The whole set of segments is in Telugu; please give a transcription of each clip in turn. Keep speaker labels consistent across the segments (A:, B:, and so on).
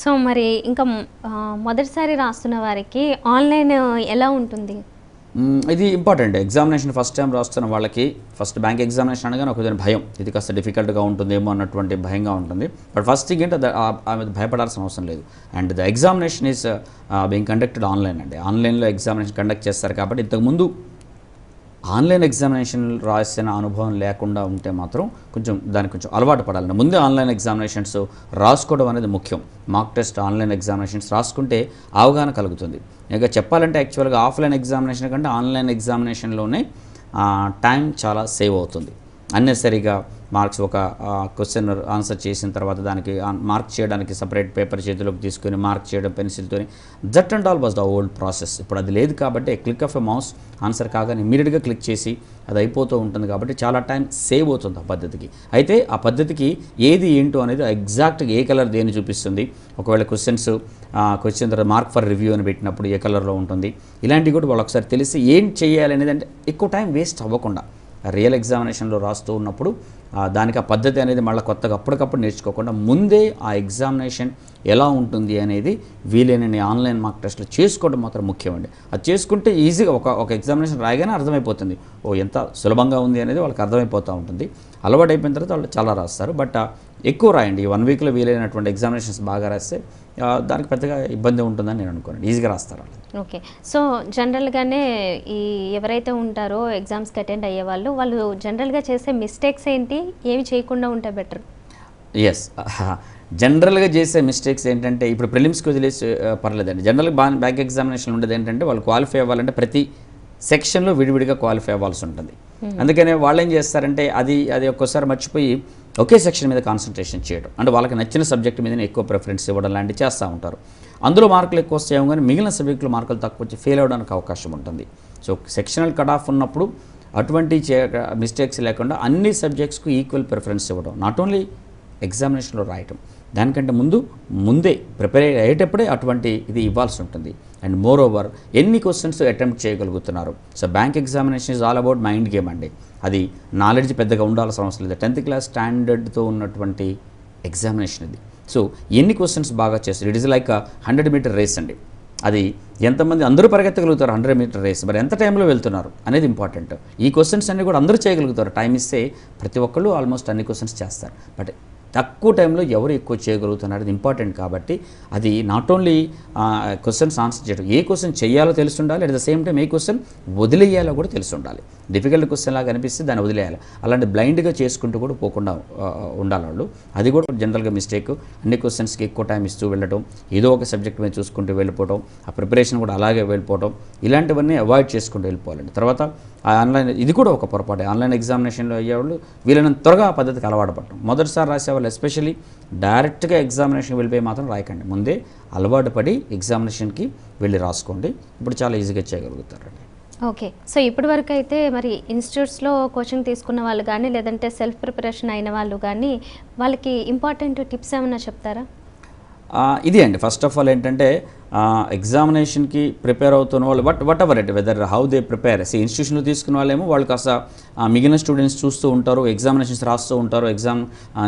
A: సో మరి ఇంకా మొదటిసారి రాస్తున్న వారికి ఆన్లైన్ ఎలా ఉంటుంది?
B: ఇది ఇంపార్టెంట్. ఎగ్జామినేషన్ ఫస్ట్ టైం రాస్తున్న వాళ్ళకి ఫస్ట్ బ్యాంక్ ఎగ్జామినేషన్ అనగానే ఒక విధమైన భయం, ఇది కాస్త డిఫికల్ట్గా ఉంటుందేమో అన్నటువంటి భయంగా ఉంటుంది. బట్ ఫస్ట్ థింగ్ ఏంటంటే ఆమె భయపడాల్సిన అవసరం లేదు. And the examination is being conducted online అండి. ఆన్లైన్లో ఎగ్జామినేషన్ కండక్ట్ చేస్తారు కాబట్టి ఇంతకుముందు ఆన్లైన్ ఎగ్జామినేషన్ రాసిన అనుభవం లేకుండా ఉంటే మాత్రం దానికి కొంచెం అలవాటు పడాలి. ముందే ఆన్లైన్ ఎగ్జామినేషన్స్ రాసుకోవడం అనేది ముఖ్యం. మాక్ టెస్ట్ ఆన్లైన్ ఎగ్జామినేషన్స్ రాసుకుంటే అవగాహన కలుగుతుంది. ఇంకా చెప్పాలంటే యాక్చువల్గా ఆఫ్లైన్ ఎగ్జామినేషన్ కంటే ఆన్లైన్ ఎగ్జామినేషన్లోనే టైం చాలా సేవ్ అవుతుంది. అన్నెసరిగా మార్క్స్ ఒక క్వశ్చన్ ఆన్సర్ చేసిన తర్వాత దానికి మార్క్ చేయడానికి సపరేట్ పేపర్ చేతిలోకి తీసుకొని మార్క్ చేయడం పెన్సిల్తో, that and all was the old process. ఇప్పుడు అది లేదు కాబట్టి click of a mouse answer కాగానే ఇమీడియట్గా క్లిక్ చేసి అది అయిపోతూ ఉంటుంది కాబట్టి చాలా టైం సేవ్ అవుతుంది ఆ పద్ధతికి. అయితే ఆ పద్ధతికి ఏది ఏంటో అనేది ఎగ్జాక్ట్గా ఏ కలర్ దేన్ని చూపిస్తుంది, ఒకవేళ క్వశ్చన్ తర్వాత మార్క్ ఫర్ రివ్యూ అని పెట్టినప్పుడు ఏ కలర్లో ఉంటుంది, ఇలాంటివి కూడా వాళ్ళు ఒకసారి తెలిసి ఏం చేయాలి అనేది, అంటే ఎక్కువ టైం వేస్ట్ అవ్వకుండా రియల్ ఎగ్జామినేషన్లో రాస్తూ ఉన్నప్పుడు దానికి ఆ పద్ధతి అనేది మళ్ళీ కొత్తగా అప్పటికప్పుడు నేర్చుకోకుండా ముందే ఆ ఎగ్జామినేషన్ ఎలా ఉంటుంది అనేది వీలైనన్ని ఆన్లైన్ మార్క్ టెస్ట్లు చేసుకోవడం మాత్రం ముఖ్యమండి. అది చేసుకుంటే ఈజీగా ఒక ఎగ్జామినేషన్ రాయగానే అర్థమైపోతుంది, ఎంత సులభంగా ఉంది అనేది వాళ్ళకి అర్థమైపోతూ ఉంటుంది. అలవాటు అయిపోయిన తర్వాత వాళ్ళు చాలా రాస్తారు. బట్ ఎక్కువ రాయండి. 1 వీక్లో వీలైనటువంటి ఎగ్జామినేషన్స్ బాగా రాస్తే దానికి పెద్దగా ఇబ్బంది ఉంటుందని నేను అనుకోను, ఈజీగా రాస్తారు వాళ్ళు.
A: ఓకే. సో జనరల్గానే ఎవరైతే ఉంటారో ఎగ్జామ్స్కి అటెండ్ అయ్యే వాళ్ళు జనరల్గా చేసే మిస్టేక్స్ ఏంటి, ఏమి చేయకుండా ఉంటే బెటర్?
B: ఎస్, జనరల్గా చేసే మిస్టేక్స్ ఏంటంటే ఇప్పుడు ప్రిలిమ్స్కి వదిలేసి పర్లేదండి. జనరల్గా బ్యాంక్ ఎగ్జామినేషన్ ఉండేది ఏంటంటే వాళ్ళు క్వాలిఫై అవ్వాలంటే ప్రతి సెక్షన్లో విడివిడిగా క్వాలిఫై అవ్వాల్సి ఉంటుంది. అందుకనే వాళ్ళు ఏం చేస్తారంటే అది ఒక్కోసారి మర్చిపోయి ఒకే సెక్షన్ మీద కాన్సన్ట్రేషన్ చేయడం, అంటే వాళ్ళకి నచ్చిన సబ్జెక్ట్ మీదనే ఎక్కువ ప్రిఫరెన్స్ ఇవ్వడం లాంటివి చేస్తూ ఉంటారు. అందులో మార్కులు ఎక్కువ వస్తాయేమో కానీ మిగిలిన సబ్జెక్టులో మార్కులు తక్కువ వచ్చి ఫెయిల్ అవ్వడానికి అవకాశం ఉంటుంది. సో సెక్షనల్ కట్ ఆఫ్ ఉన్నప్పుడు అటువంటి మిస్టేక్స్ లేకుండా అన్ని సబ్జెక్ట్స్కు ఈక్వల్ ప్రిఫరెన్స్ ఇవ్వడం, నాట్ ఓన్లీ ఎగ్జామినేషన్లో రాయటం, దానికంటే ముందే ప్రిపేర్ అయ్యేటప్పుడే అటువంటి ఇది ఇవ్వాల్సి ఉంటుంది. అండ్ మోర్ ఓవర్ ఎన్ని క్వశ్చన్స్ అటెంప్ట్ చేయగలుగుతున్నారు. So bank examination is all about mind game అండి. అది నాలెడ్జ్ పెద్దగా ఉండాల్సిన అవసరం లేదు. 10th క్లాస్ స్టాండర్డ్తో ఉన్నటువంటి ఎగ్జామినేషన్ ఇది. సో ఎన్ని క్వశ్చన్స్ బాగా చేస్తారు, it is like 100 meter race అండి. అది ఎంతమంది అందరూ పరిగెత్తగలుగుతారు 100 మీటర్ రేస్, మరి ఎంత టైంలో వెళ్తున్నారు అనేది ఇంపార్టెంట్. ఈ క్వశ్చన్స్ అన్నీ కూడా అందరూ చేయగలుగుతారు, టైం ఇస్తే ప్రతి ఒక్కళ్ళు ఆల్మోస్ట్ అన్ని క్వశ్చన్స్ చేస్తారు. బట్ తక్కువ టైంలో ఎవరు ఎక్కువ చేయగలుగుతున్నారు అది ఇంపార్టెంట్. కాబట్టి అది నాట్ ఓన్లీ క్వశ్చన్స్ ఆన్సర్ చేయడం, ఏ క్వశ్చన్ చేయాలో తెలిసి ఉండాలి, అట్ ద సేమ్ టైం ఏ క్వశ్చన్ వదిలేయాలో కూడా తెలిసి ఉండాలి. డిఫికల్ట్ క్వశ్చన్ లాగా అనిపిస్తే దాన్ని వదిలేయాలి. అలాంటి బ్లైండ్గా చేసుకుంటూ కూడా పోకుండా ఉండాలి వాళ్ళు. అది కూడా జనరల్గా మిస్టేక్. అన్ని క్వశ్చన్స్కి ఎక్కువ టైం ఇస్తూ వెళ్ళడం, ఏదో ఒక సబ్జెక్ట్ మీద చూసుకుంటూ వెళ్ళిపోవడం, ఆ ప్రిపరేషన్ కూడా అలాగే వెళ్ళిపోవడం, ఇలాంటివన్నీ అవాయిడ్ చేసుకుంటూ వెళ్ళిపోవాలండి. తర్వాత ఆన్లైన్ ఇది కూడా ఒక పొరపాటు. ఆన్లైన్ ఎగ్జామినేషన్లో అయ్యేవాళ్ళు వీళ్ళని త్వరగా ఆ పద్ధతికి అలవాటు పడటం. మొదటిసారి రాసేవాళ్ళు ఎస్పెషల్లీ డైరెక్ట్గా ఎగ్జామినేషన్ వెళ్ళిపోయి మాత్రం రాయకండి. ముందే అలవాటు పడి ఎగ్జామినేషన్కి వెళ్ళి రాసుకోండి. ఇప్పుడు చాలా ఈజీగా చేయగలుగుతారండి.
A: ఓకే. సో ఇప్పటి వరకు అయితే మరి ఇన్స్టిట్యూట్స్లో కోచింగ్ తీసుకున్న వాళ్ళు కానీ లేదంటే సెల్ఫ్ ప్రిపరేషన్ అయిన వాళ్ళు కానీ వాళ్ళకి ఇంపార్టెంట్ టిప్స్ ఏమైనా చెప్తారా?
B: ఇది అండి, ఫస్ట్ ఆఫ్ ఆల్ ఏంటంటే ఎగ్జామినేషన్కి ప్రిపేర్ అవుతున్న వాళ్ళు whatever it whether how they prepare. ఇన్స్టిట్యూషన్లో తీసుకున్న వాళ్ళేమో వాళ్ళు కాస్త మిగిలిన స్టూడెంట్స్ చూస్తూ ఉంటారు, ఎగ్జామినేషన్స్ రాస్తూ ఉంటారు, ఎగ్జామ్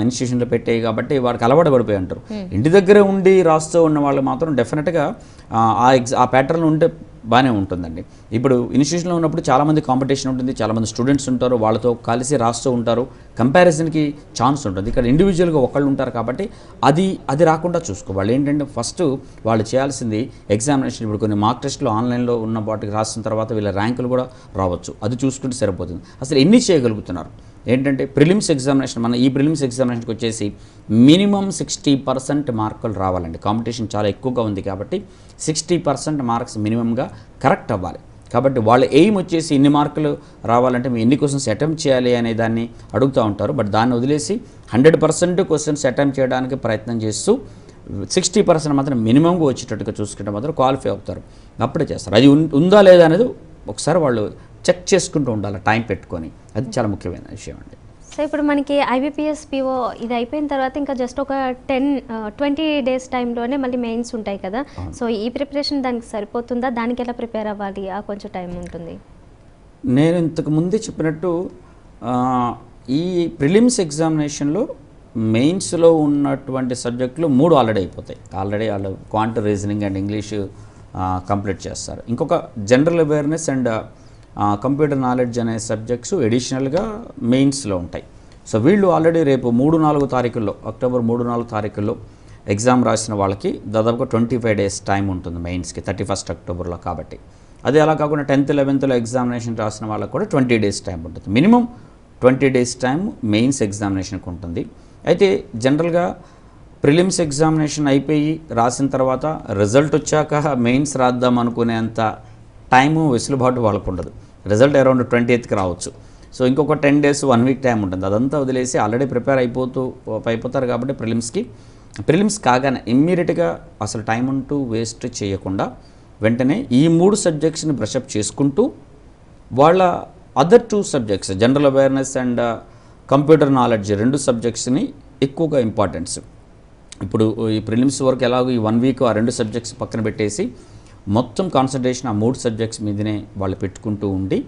B: ఇన్స్టిట్యూషన్లో పెట్టాయి కాబట్టి వాడికి అలవాటు పడిపోయి ఉంటారు. ఇంటి దగ్గర ఉండి రాస్తూ ఉన్న వాళ్ళు మాత్రం డెఫినెట్గా ఆ ప్యాటర్న్ ఉంటే బాగానే ఉంటుందండి. ఇప్పుడు ఇన్స్టిట్యూషన్లో ఉన్నప్పుడు చాలామంది కాంపిటీషన్ ఉంటుంది, చాలామంది స్టూడెంట్స్ ఉంటారు, వాళ్ళతో కలిసి రాస్తూ ఉంటారు, కంపారిజన్కి ఛాన్స్ ఉంటుంది. ఇక్కడ ఇండివిజువల్గా ఒకళ్ళు ఉంటారు కాబట్టి అది రాకుండా చూసుకోవాలి. ఏంటంటే ఫస్ట్ వాళ్ళు చేయాల్సింది ఎగ్జామినేషన్, ఇప్పుడు కొన్ని మార్క్ టెస్ట్లు ఆన్లైన్లో ఉన్న వాటికి రాసిన తర్వాత వీళ్ళ ర్యాంకులు కూడా రావచ్చు, అది చూసుకుంటే సరిపోతుంది. అసలు ఎన్ని చేయగలుగుతున్నారు ఏంటంటే ప్రిలిమ్స్ ఎగ్జామినేషన్, మన ఈ ప్రిలిమ్స్ ఎగ్జామినేషన్కి వచ్చేసి మినిమం 60% మార్కులు రావాలండి. కాంపిటీషన్ చాలా ఎక్కువగా ఉంది కాబట్టి 60% మార్క్స్ మినిమంగా కరెక్ట్ అవ్వాలి. కాబట్టి వాళ్ళ ఎయిమ్ వచ్చేసి ఇన్ని మార్కులు రావాలంటే మీరు ఎన్ని క్వశ్చన్స్ అటెంప్ట్ చేయాలి అనే దాన్ని అడుగుతూ ఉంటారు. బట్ దాన్ని వదిలేసి 100% క్వశ్చన్స్ అటెంప్ట్ చేయడానికి ప్రయత్నం చేస్తూ 60% మాత్రం మినిమంగా వచ్చేటట్టుగా చూసుకుంటే మాత్రం క్వాలిఫై అవుతారు. అప్పుడే చేస్తారు. అది ఉందా లేదా అనేది ఒకసారి వాళ్ళు చెక్ చేసుకుంటూ ఉండాలి టైం పెట్టుకొని. అది చాలా ముఖ్యమైన విషయం అండి.
A: సో ఇప్పుడు మనకి ఐబీపీఎస్ పీఓ ఇది అయిపోయిన తర్వాత ఇంకా జస్ట్ ఒక 20 డేస్ టైంలోనే మళ్ళీ మెయిన్స్ ఉంటాయి కదా. సో ఈ ప్రిపరేషన్ దానికి సరిపోతుందా, దానికి ఎలా ప్రిపేర్ అవ్వాలి, కొంచెం టైం ఉంటుంది?
B: నేను ఇంతకు ముందే చెప్పినట్టు ఈ ప్రిలిమ్స్ ఎగ్జామినేషన్లో మెయిన్స్లో ఉన్నటువంటి సబ్జెక్టులు 3 ఆల్రెడీ అయిపోతాయి. ఆల్రెడీ వాళ్ళు quant reasoning and English complete చేస్తారు. ఇంకొక general awareness and computer knowledge అనే సబ్జెక్ట్స్ ఎడిషనల్గా మెయిన్స్లో ఉంటాయి. సో వీళ్ళు ఆల్రెడీ రేపు 3-4 తారీఖుల్లో, అక్టోబర్ 3-4 తారీఖుల్లో ఎగ్జామ్ రాసిన వాళ్ళకి దాదాపుగా 25 డేస్ టైం ఉంటుంది మెయిన్స్కి, 31 అక్టోబర్లో. కాబట్టి అదే అలా కాకుండా 10th 11thలో ఎగ్జామినేషన్ రాసిన వాళ్ళకి కూడా 20 డేస్ టైం ఉంటుంది. మినిమం 20 డేస్ టైం మెయిన్స్ ఎగ్జామినేషన్కి ఉంటుంది. అయితే జనరల్గా ప్రిలిమ్స్ ఎగ్జామినేషన్ అయిపోయి రాసిన తర్వాత రిజల్ట్ వచ్చాక మెయిన్స్ రాద్దాం అనుకునేంత టైము వెసులుబాటు వాళ్ళకు ఉండదు. రిజల్ట్ అరౌండ్ 20th రావచ్చు. సో ఇంకొక 10 డేస్ 1 వీక్ టైం ఉంటుంది. అదంతా వదిలేసి ఆల్రెడీ ప్రిపేర్ అయిపోతారు కాబట్టి ప్రిలిమ్స్ కాగానే ఇమ్మీడియట్గా అసలు టైం అంటూ వేస్ట్ చేయకుండా వెంటనే ఈ 3 సబ్జెక్ట్స్ని బ్రషప్ చేసుకుంటూ వాళ్ళ other 2 subjects general awareness and computer knowledge 2 సబ్జెక్ట్స్ని ఎక్కువగా ఇంపార్టెన్స్. ఇప్పుడు ఈ ప్రిలిమ్స్ వరకు ఎలాగో ఈ 1 వీక్ ఆ 2 సబ్జెక్ట్స్ పక్కన పెట్టేసి మొత్తం కాన్సన్ట్రేషన్ ఆ 3 సబ్జెక్ట్స్ మీదనే వాళ్ళు పెట్టుకుంటూ ఉండి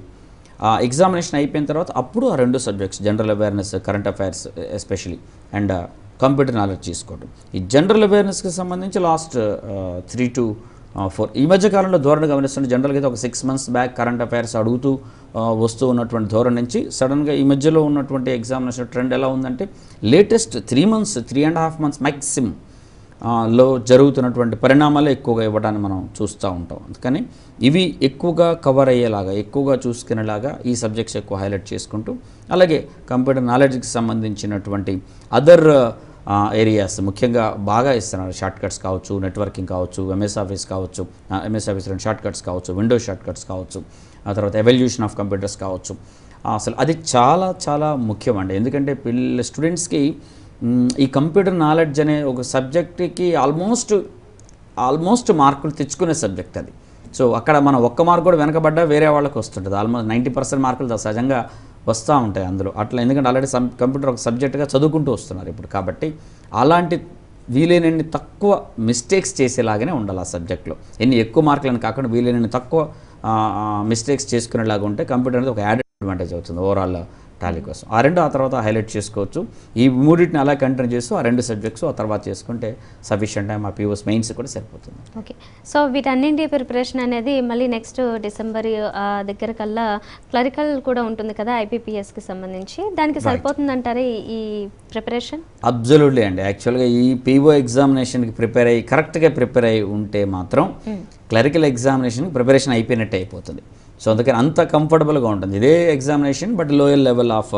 B: ఎగ్జామినేషన్ అయిపోయిన తర్వాత అప్పుడు ఆ 2 subjects general awareness, current affairs especially and computer knowledge తీసుకోవడం. ఈ జనరల్ అవేర్నెస్కి సంబంధించి లాస్ట్ 3 to 4 ఈ మధ్యకాలంలో ధోరణి గమనిస్తుంటే జనరల్గా అయితే ఒక 6 months బ్యాక్ కరెంట్ అఫైర్స్ అడుగుతూ వస్తూ ఉన్నటువంటి ధోరణి నుంచి సడన్గా ఈ మధ్యలో ఉన్నటువంటి ఎగ్జామినేషన్ ట్రెండ్ ఎలా ఉందంటే లేటెస్ట్ 3 months 3.5 months మ్యాక్సిమం లో జరుగుతున్నటువంటి పరిణామాలే ఎక్కువగా ఇవ్వడాన్ని మనం చూస్తూ ఉంటాం. అందుకని ఇవి ఎక్కువగా కవర్ అయ్యేలాగా, ఎక్కువగా చూసుకునేలాగా ఈ సబ్జెక్ట్స్ ఎక్కువ హైలైట్ చేసుకుంటూ, అలాగే కంప్యూటర్ నాలెడ్జ్కి సంబంధించినటువంటి అదర్ ఏరియాస్ ముఖ్యంగా బాగా ఇస్తున్నారు. షార్ట్ కట్స్ కావచ్చు, నెట్వర్కింగ్ కావచ్చు, ఎంఎస్ ఆఫీస్ కావచ్చు, ఎంఎస్ ఆఫీస్ షార్ట్ కట్స్ కావచ్చు, విండోస్ షార్ట్ కట్స్ కావచ్చు, ఆ తర్వాత ఎవల్యూషన్ ఆఫ్ కంప్యూటర్స్ కావచ్చు. అసలు అది చాలా చాలా ముఖ్యమండి. ఎందుకంటే స్టూడెంట్స్కి ఈ కంప్యూటర్ నాలెడ్జ్ అనే ఒక సబ్జెక్ట్కి ఆల్మోస్ట్ మార్కులు తెచ్చుకునే సబ్జెక్ట్ అది. సో అక్కడ మనం ఒక్క మార్కు కూడా వెనకబడ్డా వేరే వాళ్ళకి వస్తుంటుంది. ఆల్మోస్ట్ 90% మార్కులు సహజంగా వస్తూ ఉంటాయి అందులో. అట్లా ఎందుకంటే ఆల్రెడీ కంప్యూటర్ ఒక సబ్జెక్ట్గా చదువుకుంటూ వస్తున్నారు ఇప్పుడు. కాబట్టి అలాంటి వీలైనన్ని తక్కువ మిస్టేక్స్ చేసేలాగానే ఉండాలి ఆ సబ్జెక్ట్లో. ఎన్ని ఎక్కువ మార్కులను కాకుండా వీలైనన్ని తక్కువ మిస్టేక్స్ చేసుకునేలాగా ఉంటే కంప్యూటర్ అనేది ఒక యాడెడ్ అడ్వాంటేజ్ అవుతుంది ఓవరాల్ టాలీ కోసం. ఆ 2 ఆ తర్వాత హైలైట్ చేసుకోవచ్చు. ఈ 3టిని అలా కంటిన్యూ చేస్తూ ఆ 2 సబ్జెక్ట్స్ ఆ తర్వాత చేసుకుంటే సఫిషియంట్ టైం ఆ పీఓస్ మెయిన్స్ కూడా సరిపోతుంది.
A: ఓకే. సో వీటన్నింటి ప్రిపరేషన్ అనేది మళ్ళీ నెక్స్ట్ డిసెంబర్ దగ్గర కల్లా క్లరికల్ కూడా ఉంటుంది కదా ఐబీపీఎస్కి సంబంధించి, దానికి సరిపోతుందంటారా ఈ ప్రిపరేషన్?
B: అబ్జల్యూట్లీ అండి. యాక్చువల్గా ఈ పీఓ ఎగ్జామినేషన్కి కరెక్ట్గా ప్రిపేర్ అయ్యి ఉంటే మాత్రం క్లరికల్ ఎగ్జామినేషన్కి ప్రిపరేషన్ అయిపోయినట్టే అయిపోతుంది. సో అందుకని అంత కంఫర్టబుల్గా ఉంటుంది. ఇదే examination but lower level of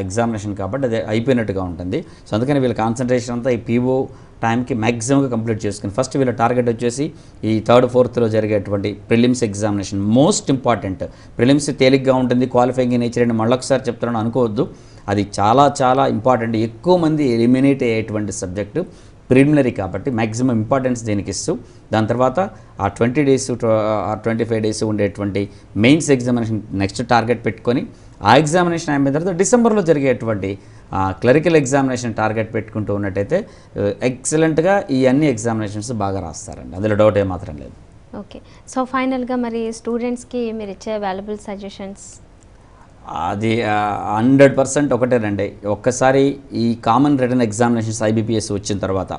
B: examination కాబట్టి అది అయిపోయినట్టుగా ఉంటుంది. సో అందుకని వీళ్ళ కాన్సన్ట్రేషన్ అంతా ఈ పీఓ టైంకి మ్యాక్సిమంగా కంప్లీట్ చేసుకుని ఫస్ట్ వీళ్ళ టార్గెట్ వచ్చేసి ఈ 3rd 4thలో జరిగేటువంటి prelims examination most important. Prelims తేలిగ్గా ఉంటుంది, క్వాలిఫైయింగ్ నేచర్ అని మళ్ళొకసారి చెప్తున్నాను అనుకోవద్దు. అది చాలా చాలా ఇంపార్టెంట్. ఎక్కువ మంది ఎలిమినేట్ అయ్యేటువంటి సబ్జెక్టు ప్రిలిమినరీ కాబట్టి మ్యాక్సిమం ఇంపార్టెన్స్ దీనికి ఇస్తూ దాని తర్వాత ఆ 20 days 25 days ఉండేటువంటి మెయిన్స్ ఎగ్జామినేషన్ నెక్స్ట్ టార్గెట్ పెట్టుకొని ఆ ఎగ్జామినేషన్ అయిన తర్వాత డిసెంబర్లో జరిగేటువంటి క్లరికల్ ఎగ్జామినేషన్ టార్గెట్ పెట్టుకుంటూ ఉన్నట్టయితే ఎక్సలెంట్గా ఈ అన్ని ఎగ్జామినేషన్స్ బాగా రాస్తారండి. అందులో డౌట్ ఏమాత్రం లేదు.
A: ఓకే. సో ఫైనల్గా మరి స్టూడెంట్స్కి మీరు ఇచ్చే వాల్యుబుల్ సజెషన్స్?
B: అది 100% ఒకటేనండి. ఒక్కసారి ఈ కామన్ రిటర్న్ ఎగ్జామినేషన్స్ ఐబీపీఎస్ వచ్చిన తర్వాత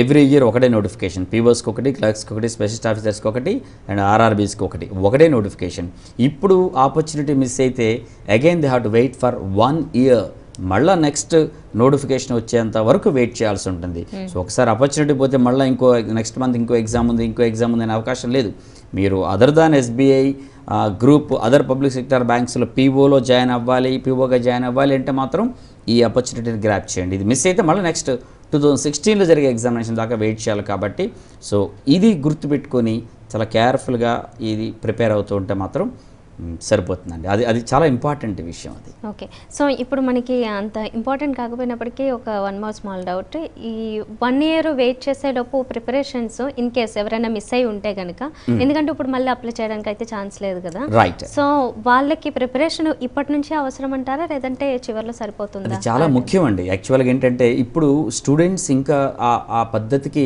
B: ఎవ్రీ ఇయర్ ఒకటే నోటిఫికేషన్, పీఓస్కి ఒకటి, క్లర్క్స్కి ఒకటి, స్పెషలిస్ట్ ఆఫీసర్స్కి ఒకటి అండ్ ఆర్ఆర్బీస్కి ఒకటే నోటిఫికేషన్. ఇప్పుడు ఆపర్చునిటీ మిస్ అయితే again they have to wait for 1 year. మళ్ళీ నెక్స్ట్ నోటిఫికేషన్ వచ్చేంత వరకు వెయిట్ చేయాల్సి ఉంటుంది. సో ఒకసారి ఆపర్చునిటీ పోతే మళ్ళీ నెక్స్ట్ మంత్ ఇంకో ఎగ్జామ్ ఉంది అనే అవకాశం లేదు. మీరు other than SBI group other public sector బ్యాంక్స్లో పీఓగా జాయిన్ అవ్వాలి అంటే మాత్రం ఈ ఆపర్చునిటీని గ్రాప్ చేయండి. ఇది మిస్ అయితే మళ్ళీ నెక్స్ట్ 2016లో జరిగే ఎగ్జామినేషన్ దాకా వెయిట్ చేయాలి. కాబట్టి సో ఇది గుర్తుపెట్టుకొని చాలా కేర్ఫుల్గా ఇది ప్రిపేర్ అవుతూ ఉంటే మాత్రం సరిపోతుందండి. అది చాలా ఇంపార్టెంట్ విషయం అది.
A: ఓకే. సో ఇప్పుడు మనకి అంత ఇంపార్టెంట్ కాకపోయినప్పటికీ ఒక 1 more స్మాల్ డౌట్. ఈ 1 year వెయిట్ చేసేటప్పుడు ప్రిపరేషన్స్ ఇన్ కేస్ ఎవరైనా మిస్ అయి ఉంటే కనుక, ఎందుకంటే ఇప్పుడు మళ్ళీ అప్లై చేయడానికి అయితే ఛాన్స్ లేదు కదా,
B: రైట్?
A: సో వాళ్ళకి ప్రిపరేషన్ ఇప్పటి నుంచే అవసరం అంటారా లేదంటే చివరిలో సరిపోతుందా?
B: అది చాలా ముఖ్యం అండి. యాక్చువల్గా ఏంటంటే ఇప్పుడు స్టూడెంట్స్ ఇంకా ఆ పద్ధతికి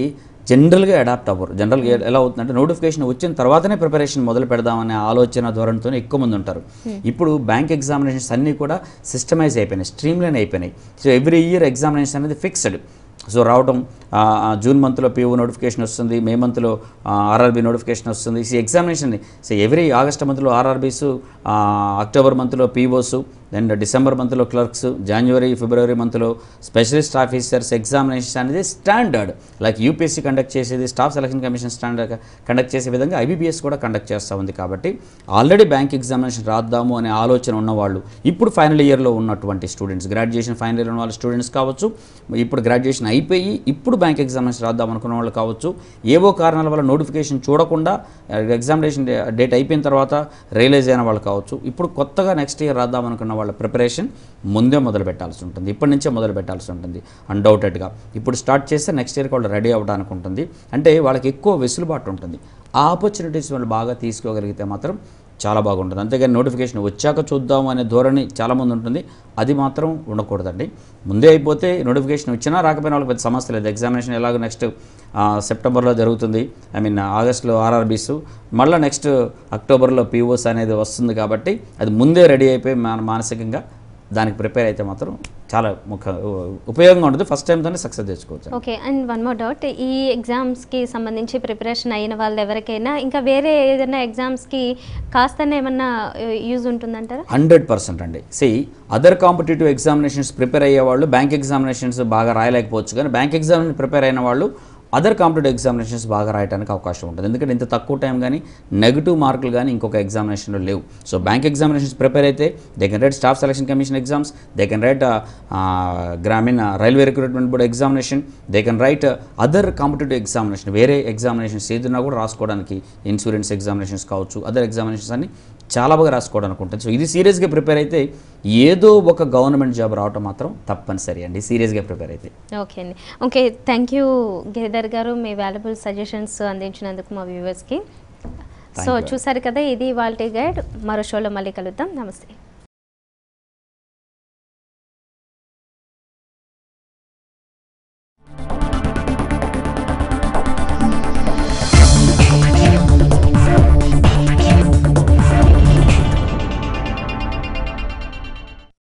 B: జనరల్గా అడాప్ట్ అవ్వరు. జనరల్గా ఎలా అవుతుందంటే నోటిఫికేషన్ వచ్చిన తర్వాతనే ప్రిపరేషన్ మొదలు పెడదామనే ఆలోచన ధోరణితో ఎక్కువ మంది ఉంటారు. ఇప్పుడు బ్యాంక్ ఎగ్జామినేషన్స్ అన్నీ కూడా సిస్టమైజ్ అయిపోయినాయి, స్ట్రీమ్లైన్ అయిపోయినాయి. సో ఎవ్రీ ఇయర్ ఎగ్జామినేషన్ అనేది ఫిక్స్డ్. సో రావడం జూన్ మంత్లో పిఓ నోటిఫికేషన్ వస్తుంది, మే మంత్లో ఆర్ఆర్బీ నోటిఫికేషన్ వస్తుంది. ఈ ఎగ్జామినేషన్ సో ఎవ్రీ ఆగస్ట్ మంత్లో ఆర్ఆర్బీస్, అక్టోబర్ మంత్లో పిఓస్, దెన్ డిసెంబర్ మంత్లో క్లర్క్స్, జనవరి ఫిబ్రవరి మంత్లో స్పెషలిస్ట్ ఆఫీసర్స్ ఎగ్జామినేషన్ అనేది స్టాండర్డ్. లైక్ యూపీఎస్సీ కండక్ట్ చేసేది, staff selection commission standard conduct చేసే విధంగా ఐబీపీఎస్ కూడా కండక్ట్ చేస్తూ ఉంది. కాబట్టి ఆల్రెడీ బ్యాంక్ ఎగ్జామినేషన్ రాద్దాము అనే ఆలోచన ఉన్నవాళ్ళు, ఇప్పుడు ఫైనల్ ఇయర్లో ఉన్నటువంటి స్టూడెంట్స్, గ్రాడ్యుయేషన్ ఫైనల్ ఇయర్ ఉన్న వాళ్ళ స్టూడెంట్స్ కావచ్చు, ఇప్పుడు గ్రాడ్యుయేషన్ అయిపోయి ఇప్పుడు బ్యాంక్ ఎగ్జామినేషన్ రాద్దాం అనుకున్న వాళ్ళు కావచ్చు, ఏవో కారణాల వల్ల నోటిఫికేషన్ చూడకుండా ఎగ్జామినేషన్ డేట్ అయిపోయిన తర్వాత రియలైజ్ అయిన వాళ్ళు కావచ్చు, ఇప్పుడు కొత్తగా నెక్స్ట్ ఇయర్ రాద్దాం అనుకున్న వాళ్ళ ప్రిపరేషన్ ముందే మొదలు పెట్టాల్సి ఉంటుంది, ఇప్పటి నుంచే మొదలు పెట్టాల్సి ఉంటుంది అన్డౌటెడ్గా. ఇప్పుడు స్టార్ట్ చేస్తే నెక్స్ట్ ఇయర్కి వాళ్ళు రెడీ అవ్వడానికి ఉంటుంది. అంటే వాళ్ళకి ఎక్కువ వెసులుబాటు ఉంటుంది. ఆ ఆపర్చునిటీస్ వాళ్ళు బాగా తీసుకోగలిగితే మాత్రం చాలా బాగుంటుంది. అంతేగాని నోటిఫికేషన్ వచ్చాక చూద్దాము అనే ధోరణి చాలామంది ఉంటుంది, అది మాత్రం ఉండకూడదండి. ముందే అయిపోతే నోటిఫికేషన్ వచ్చినా రాకపోయినా వాళ్ళకి పెద్ద సమస్య లేదు. ఎగ్జామినేషన్ ఎలాగో నెక్స్ట్ సెప్టెంబర్లో జరుగుతుంది, ఆగస్టులో ఆర్ఆర్బీస్, మళ్ళీ నెక్స్ట్ అక్టోబర్లో పిఓస్ అనేది వస్తుంది. కాబట్టి అది ముందే రెడీ అయిపోయి మానసికంగా దానికి ప్రిపేర్ అయితే మాత్రం చాలా ఉపయోగంగా ఉంటుంది. ఫస్ట్ టైంతోనే సక్సెస్ తెచ్చుకోవచ్చు.
A: Okay, and one more doubt, ఈ ఎగ్జామ్స్కి సంబంధించి ప్రిపరేషన్ అయిన వాళ్ళు ఎవరికైనా ఇంకా వేరే ఏదైనా ఎగ్జామ్స్కి కాస్త ఏమన్నా యూజ్ ఉంటుందంటారా?
B: 100% అండి. అదర్ కాంపిటేటివ్ ఎగ్జామినేషన్స్ ప్రిపేర్ అయ్యే వాళ్ళు బ్యాంక్ ఎగ్జామినేషన్స్ బాగా రాయలేకపోవచ్చు, కానీ బ్యాంక్ ఎగ్జామినేషన్ ప్రిపేర్ అయిన వాళ్ళు అదర్ కాంపిటేటివ్ ఎగ్జామినేషన్స్ బాగా రాయడానికి అవకాశం ఉంటుంది. ఎందుకంటే ఇంత తక్కువ టైం కానీ నెగిటివ్ మార్కులు కానీ ఇంకొక ఎగ్జామినేషన్లో లేవు. సో బ్యాంక్ ఎగ్జామినేషన్స్ ప్రిపేర్ అయితే they can write staff selection commission exams, they can write Gramin railway recruitment board examination, they can write other competitive examination, వేరే ఎగ్జామినేషన్స్ ఏదైనా కూడా రాసుకోవడానికి, ఇన్సూరెన్స్ ఎగ్జామినేషన్స్ కావచ్చు, అదర్ ఎగ్జామినేషన్స్ అన్ని చాలా బాగా రాసుకోవడానికి ఉంటుంది. సో ఇది సీరియస్గా ప్రిపేర్ అయితే ఏదో ఒక గవర్నమెంట్ జాబ్ రావటం మాత్రం తప్పనిసరి అండి, సీరియస్గా ప్రిపేర్ అయితే.
A: ఓకే అండి. ఓకే, థ్యాంక్ యూ గిరిధర్ గారు, మీ వాల్యుబుల్ సజెషన్స్ అందించినందుకు మా వ్యూవర్స్కి. సో చూసారు కదా, ఇది వాళ్ళ గైడ్. మరో షోలో మళ్ళీ కలుద్దాం. నమస్తే.